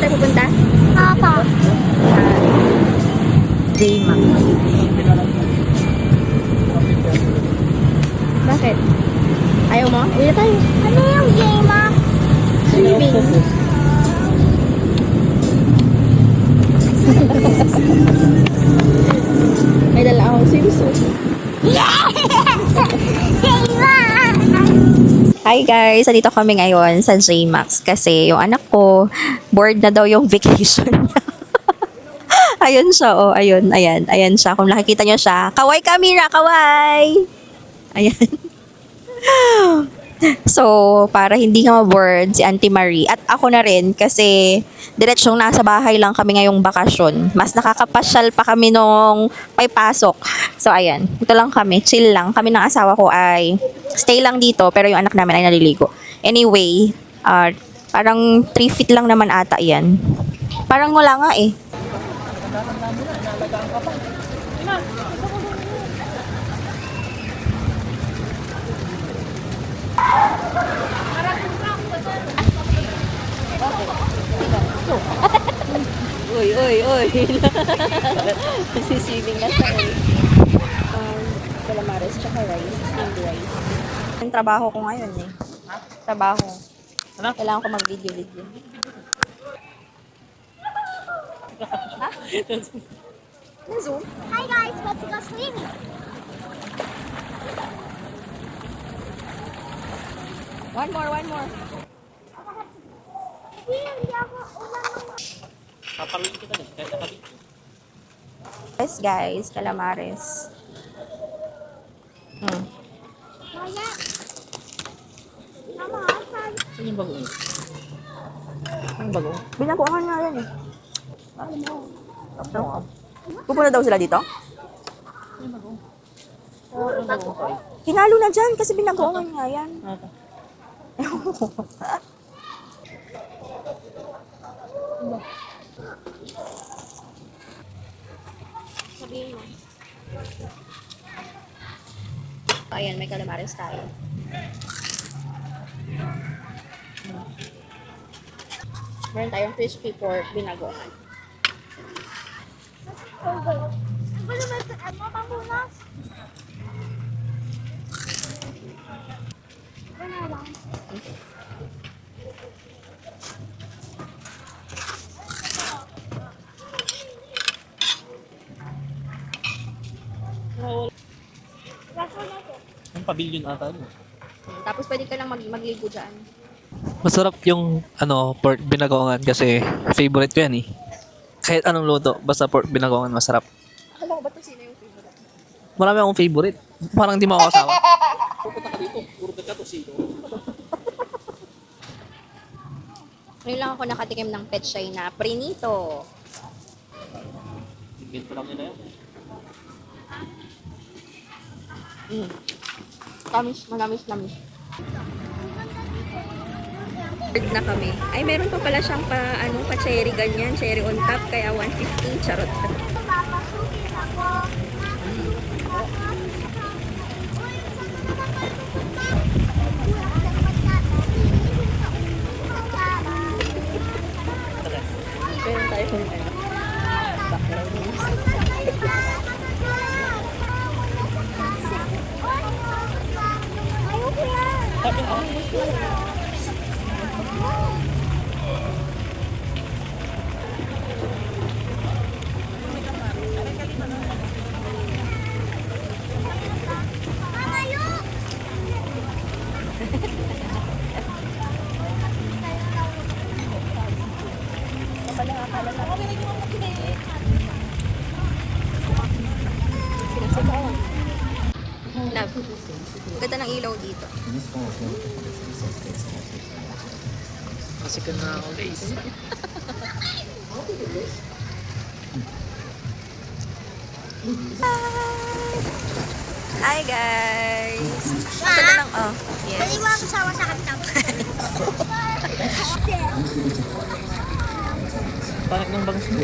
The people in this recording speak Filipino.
tayo pupunta? Papa. J-Max. Bakit? Ayaw mo? Uwi na tayo. Ano yung J-Max? Swimming. May dala akong swimsuit. Yeah! J-Max! Hi guys! Andito kami ngayon sa J-Max kasi yung anak ko, bored na daw yung vacation niya. Ayun siya, oh. Ayun, ayan. Ayan siya. Kung nakikita niyo siya. Kaway Kamira! Kaway! Ayan. So, para hindi ka ma-bored si Auntie Marie at ako na rin kasi diretsyong nasa bahay lang kami ngayong bakasyon. Mas nakakapasyal pa kami nung may pasok. So, ayan. Ito lang kami. Chill lang. Kami ng asawa ko ay stay lang dito pero yung anak namin ay naliligo. Anyway, parang 3 feet lang naman ata yan. Parang wala nga eh. Uy, uy, uy. Sisiling na sa calamares tsaka rice, steamed rice. Yung trabaho ko ngayon eh. Trabaho. Ano? Kailangan ko mag-video-video. Ha? Na-zoom? Hi guys, let's go swimming. One more, one more. Hindi ako ulang. Papaluin kita din, kahit nakabit. Yes guys, calamares. Kaya. Mama, saan? Saan yung bago yun? Ang bago. Binaguan nga yan eh. Ano? Pupunta daw sila dito? Hinalo na dyan kasi binaguan nga yan. Sabihin mo. Ayan, may calamares tayo. Meron tayong crispy pork binagoan. Ano naman sa pamunas? Ano lang? Ang pavilion ata yun. Tapos pwede ka lang magligo dyan. Masarap yung pork binagoongan kasi favorite ko yan eh. Kahit anong luto, basta pork binagoongan masarap. Alam ko ba ito sino yung favorite? Marami akong favorite. Parang hindi mo ako asawa. Pupunta ka dito, puro ka to sino. Ngayon lang ako nakatikim ng pechay na prinito. Tingin pa lang nila yun. Tamis, manamis-namis. Third na kami. Ay, meron pa pala siyang pa cherry ganyan. Cherry on top, kaya 150. Charot. Papasukin ako. Meron tayo kung background music. Ayoko yan. Ayaw. Love. Ang ganda ng ilaw dito. Kasi ka na ako guys. Hi guys! Ang ganda ng, yes. Pwede mo ako sawa sa kapitang. Pangit ng bangus mo.